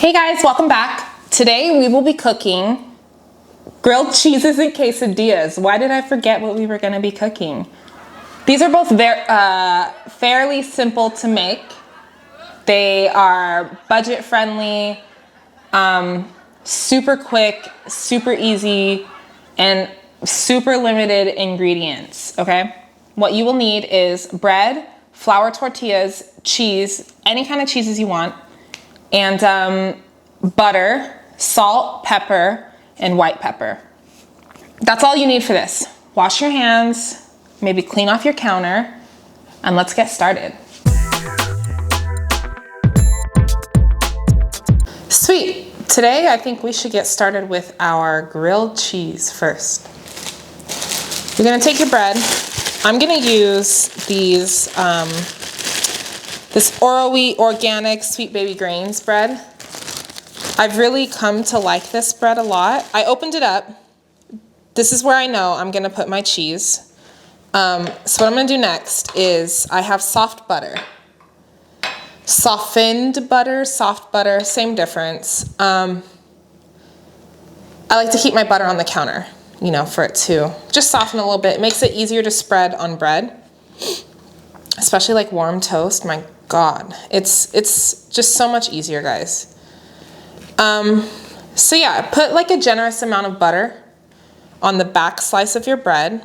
Hey guys, welcome back. Today we will be cooking grilled cheeses and quesadillas. Why did I forget what we were going to be cooking? These are both fairly simple to make. They are budget friendly, super quick, super easy, and super limited ingredients, okay? What you will need is bread, flour tortillas, cheese, any kind of cheeses you want, and butter, salt, pepper, and white pepper. That's all you need for this. Wash your hands, maybe clean off your counter, and let's get started. Sweet. Today I think we should get started with our grilled cheese first. You're gonna take your bread. I'm gonna use these this Oro-Wheat organic sweet baby grains bread. I've really come to like this bread a lot. I opened it up. This is where I know I'm gonna put my cheese. So what I'm gonna do next is I have soft butter. Softened butter, soft butter, same difference. I like to keep my butter on the counter, you know, for it to just soften a little bit. It makes it easier to spread on bread, especially like warm toast. My God, it's just so much easier, guys. So yeah, put like a generous amount of butter on the back slice of your bread.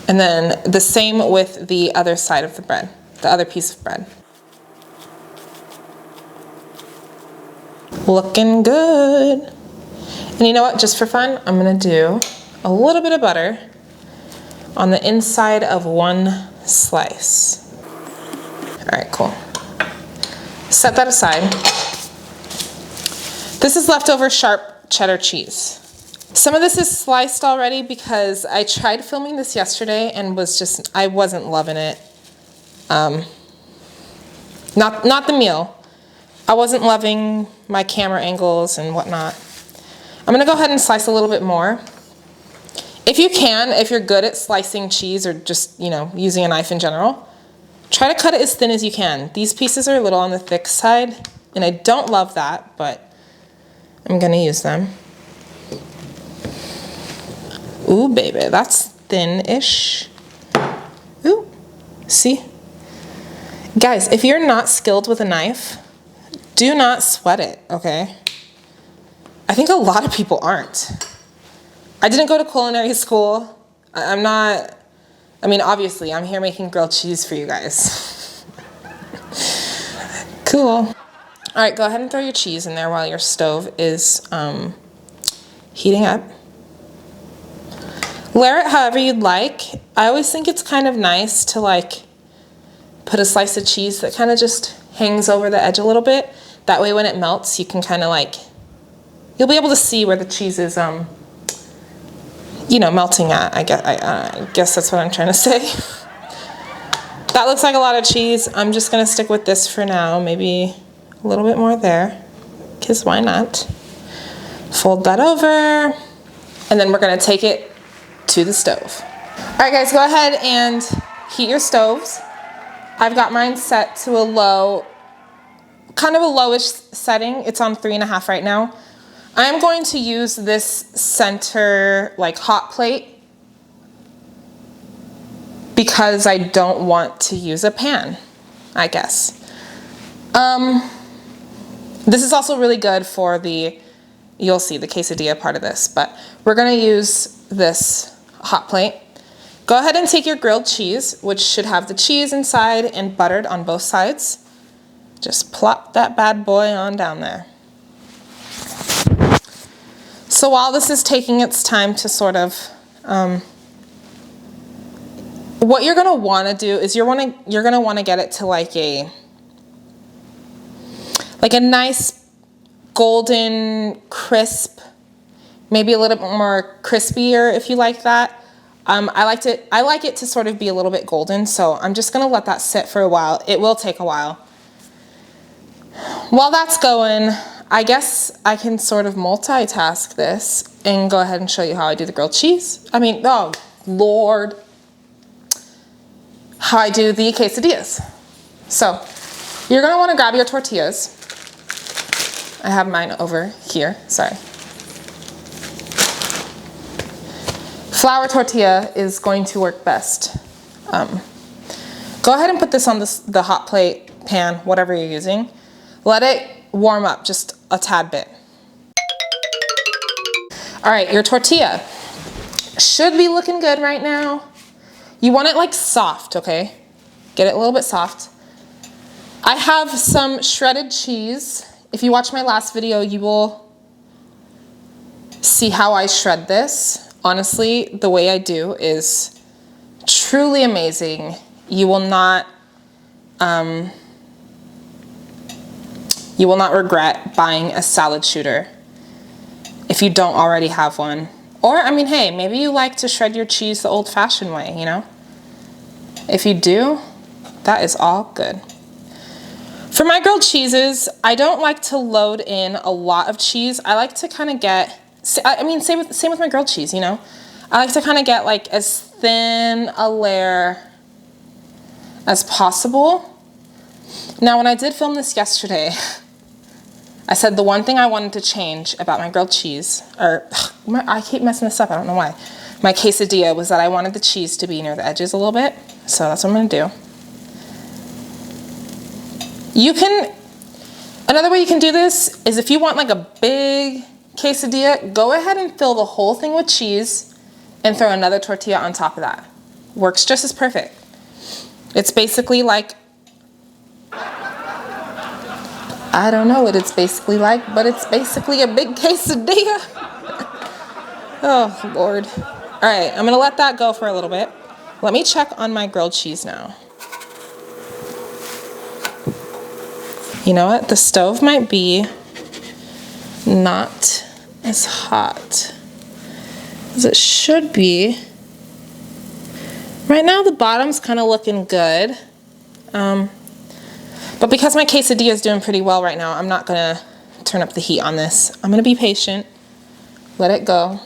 And then the same with the other side of the bread, the other piece of bread. Looking good. And you know what, just for fun, I'm gonna do a little bit of butter on the inside of one slice. All right, cool. Set that aside. This is leftover sharp cheddar cheese. Some of this is sliced already because I tried filming this yesterday and I wasn't loving it. Not the meal. I wasn't loving my camera angles and whatnot. I'm gonna go ahead and slice a little bit more. If you can, if you're good at slicing cheese or just, you know, using a knife in general, try to cut it as thin as you can. These pieces are a little on the thick side, and I don't love that, but I'm gonna use them. Ooh, baby, that's thin-ish. Ooh, see? Guys, if you're not skilled with a knife, do not sweat it, okay? I think a lot of people aren't. I didn't go to culinary school. I mean, obviously, I'm here making grilled cheese for you guys. Cool. All right, go ahead and throw your cheese in there while your stove is heating up. Layer it however you'd like. I always think it's kind of nice to like put a slice of cheese that kind of just hangs over the edge a little bit. That way when it melts, you can kind of like, you'll be able to see where the cheese is, you know, melting at. I guess that's what I'm trying to say. That looks like a lot of cheese. I'm just gonna stick with this for now. Maybe a little bit more there, because why not? Fold that over, and then we're gonna take it to the stove. All right, guys, go ahead and heat your stoves. I've got mine set to a low, kind of a lowish setting. It's on 3.5 right now. I'm going to use this center like hot plate because I don't want to use a pan, I guess. This is also really good for you'll see the quesadilla part of this, but we're gonna use this hot plate. Go ahead and take your grilled cheese, which should have the cheese inside and buttered on both sides. Just plop that bad boy on down there. So while this is taking its time to sort of, what you're gonna wanna do is you're gonna wanna get it to like a nice golden crisp, maybe a little bit more crispier if you like that. I like it to sort of be a little bit golden, so I'm just gonna let that sit for a while. It will take a while. While that's going, I guess I can sort of multitask this and go ahead and show you how I do the grilled cheese. I mean, oh Lord, how I do the quesadillas. So You're gonna wanna grab your tortillas. I have mine over here, sorry. Flour tortilla is going to work best. Go ahead and put this on the hot plate, pan, whatever you're using. Let it warm up just a tad bit. All right, your tortilla should be looking good right now. You want it like soft, okay? Get it a little bit soft. I have some shredded cheese. If you watch my last video, you will see how I shred this. Honestly, the way I do is truly amazing. You will not regret buying a salad shooter if you don't already have one. Or, I mean, hey, maybe you like to shred your cheese the old-fashioned way, you know? If you do, that is all good. For my grilled cheeses, I don't like to load in a lot of cheese. I like to kind of get, I mean, same with my grilled cheese, you know? I like to kind of get like as thin a layer as possible. Now, when I did film this yesterday, I said the one thing I wanted to change about my grilled cheese, I keep messing this up, I don't know why. My quesadilla was that I wanted the cheese to be near the edges a little bit. So that's what I'm gonna do. Another way you can do this is if you want like a big quesadilla, go ahead and fill the whole thing with cheese and throw another tortilla on top of that. Works just as perfect. It's basically like, I don't know what it's basically like, but it's basically a big quesadilla. Oh, Lord. All right, I'm gonna let that go for a little bit. Let me check on my grilled cheese now. You know what? The stove might be not as hot as it should be. Right now, the bottom's kind of looking good. But because my quesadilla is doing pretty well right now, I'm not gonna turn up the heat on this. I'm gonna be patient, let it go.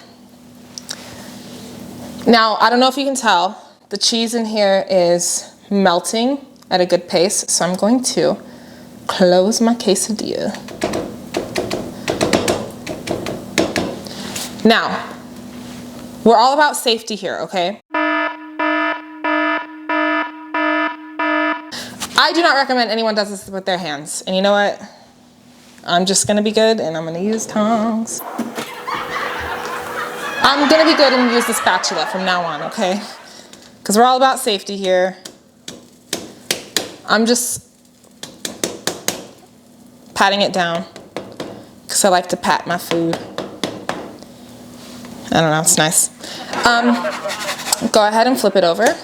Now, I don't know if you can tell, the cheese in here is melting at a good pace, so I'm going to close my quesadilla. Now, we're all about safety here, okay? I do not recommend anyone does this with their hands. And you know what? I'm just gonna be good and I'm gonna use tongs. I'm gonna be good and use the spatula from now on, okay? Because we're all about safety here. I'm just patting it down because I like to pat my food. I don't know, it's nice. Go ahead and flip it over.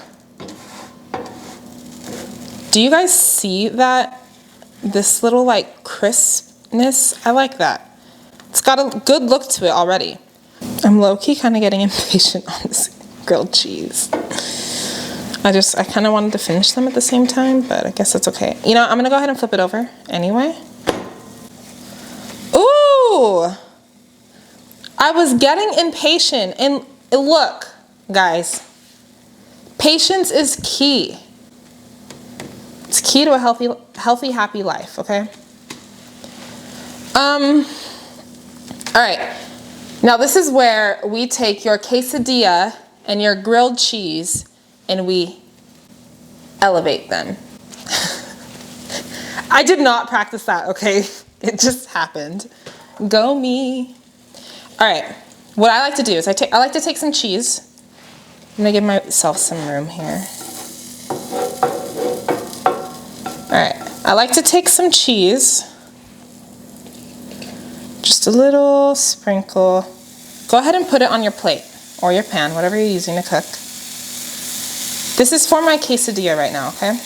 Do you guys see that? This little like crispness? I like that. It's got a good look to it already. I'm low-key kind of getting impatient on this grilled cheese. I kind of wanted to finish them at the same time, but I guess that's okay. You know, I'm gonna go ahead and flip it over anyway. Ooh! I was getting impatient, and look, guys, patience is key. It's key to a healthy, happy life, okay? All right. Now this is where we take your quesadilla and your grilled cheese and we elevate them. I did not practice that, okay? It just happened. Go me. All right. What I like to do is I like to take some cheese. I'm gonna give myself some room here. All right, I like to take some cheese, just a little sprinkle. Go ahead and put it on your plate or your pan, whatever you're using to cook. This is for my quesadilla right now, okay?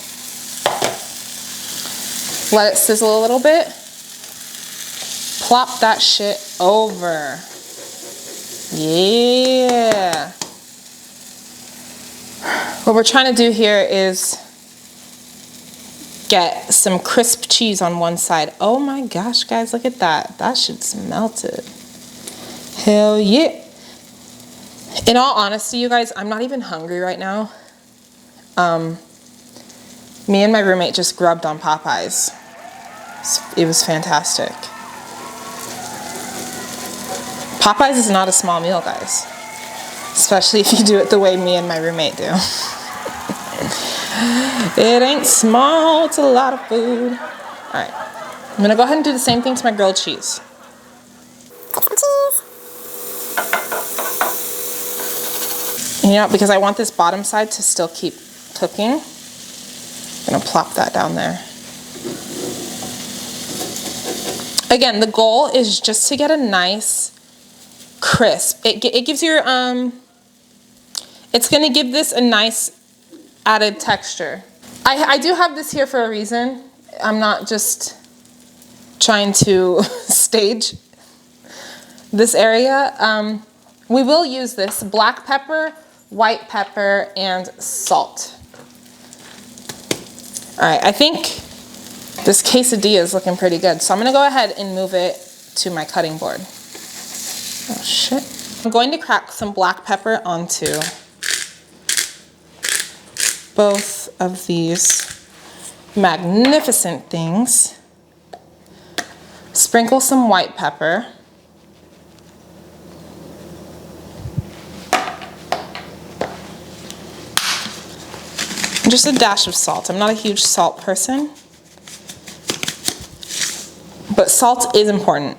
Let it sizzle a little bit. Plop that shit over. Yeah. What we're trying to do here is get some crisp cheese on one side. Oh my gosh, guys, look at that. That shit's melted. Hell yeah. In all honesty, you guys, I'm not even hungry right now. Me and my roommate just grubbed on Popeyes. It was fantastic. Popeyes is not a small meal, guys. Especially if you do it the way me and my roommate do. It ain't small, it's a lot of food. All right, I'm gonna go ahead and do the same thing to my grilled cheese. You know, because I want this bottom side to still keep cooking, I'm gonna plop that down there. Again, the goal is just to get a nice crisp. It gives your, it's gonna give this a nice added texture. I do have this here for a reason. I'm not just trying to stage this area. We will use this black pepper, white pepper, and salt. All right, I think this quesadilla is looking pretty good. So I'm gonna go ahead and move it to my cutting board. Oh shit. I'm going to crack some black pepper onto both of these magnificent things. Sprinkle some white pepper. Just a dash of salt. I'm not a huge salt person, but salt is important.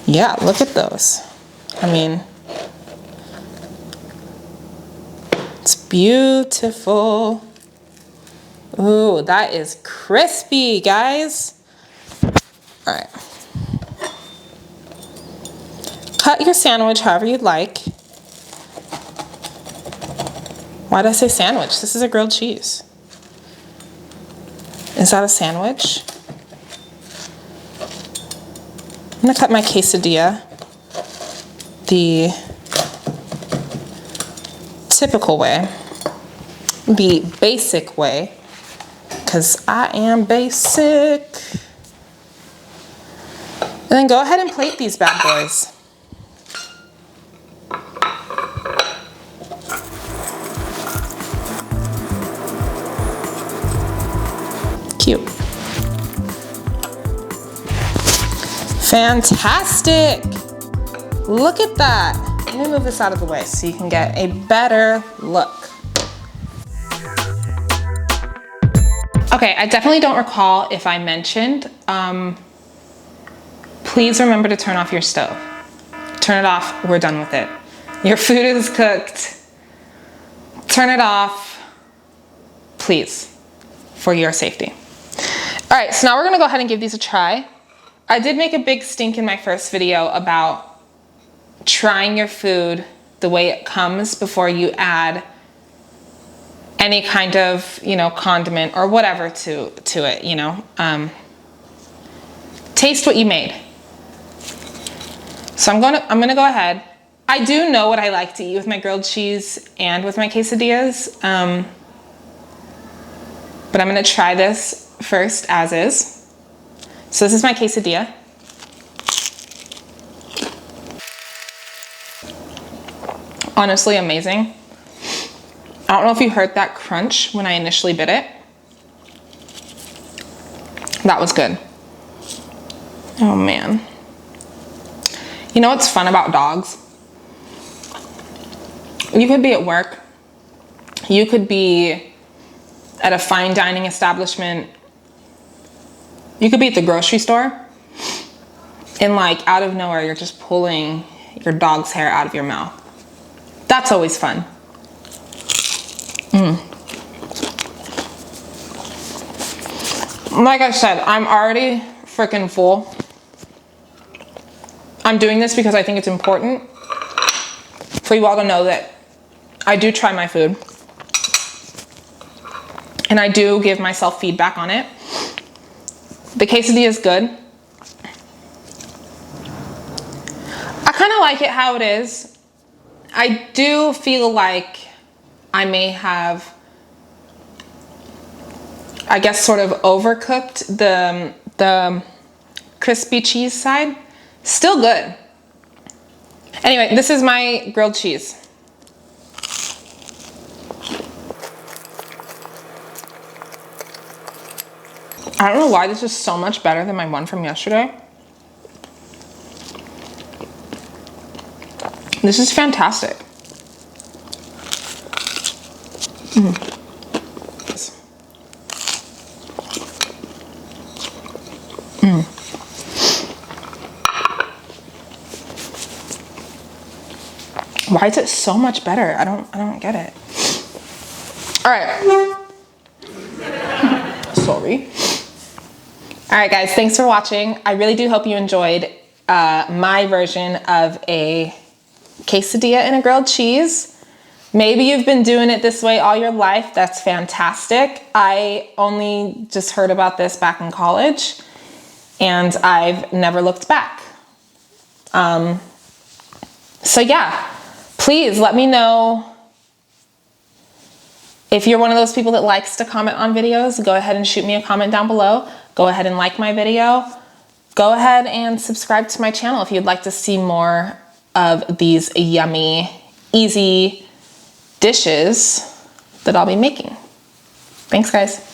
Yeah, look at those. I mean, it's beautiful. Ooh, that is crispy, guys. All right. Cut your sandwich however you'd like. Why did I say sandwich? This is a grilled cheese. Is that a sandwich? I'm gonna cut my quesadilla the typical way, the basic way, because I am basic. And then go ahead and plate these bad boys. Cute. Fantastic. Look at that. Let me move this out of the way so you can get a better look. Okay, I definitely don't recall if I mentioned, please remember to turn off your stove. Turn it off, we're done with it. Your food is cooked. Turn it off, please, for your safety. All right, so now we're gonna go ahead and give these a try. I did make a big stink in my first video about trying your food the way it comes before you add any kind of, you know, condiment or whatever to it, you know. Taste what you made. So I'm gonna go ahead. I do know what I like to eat with my grilled cheese and with my quesadillas, but I'm gonna try this first as is. So this is my quesadilla. Honestly amazing. I don't know if you heard that crunch when I initially bit it. That was good. Oh man. You know what's fun about dogs? You could be at work. You could be at a fine dining establishment. You could be at the grocery store. And like out of nowhere, you're just pulling your dog's hair out of your mouth. That's always fun. Like I said, I'm already freaking full. I'm doing this because I think it's important for you all to know that I do try my food. And I do give myself feedback on it. The quesadilla is good. I kind of like it how it is. I do feel like I may have, I guess, sort of overcooked the crispy cheese side. Still good. Anyway, this is my grilled cheese. I don't know why this is so much better than my one from yesterday. This is fantastic. Why is it so much better? I don't get it. All right. Sorry. All right, guys, thanks for watching. I really do hope you enjoyed my version of a quesadilla and a grilled cheese. Maybe you've been doing it this way all your life. That's fantastic. I only just heard about this back in college and I've never looked back. So yeah, please let me know if you're one of those people that likes to comment on videos. Go ahead and shoot me a comment down below. Go ahead and like my video. Go ahead and subscribe to my channel if you'd like to see more of these yummy, easy dishes that I'll be making. Thanks, guys.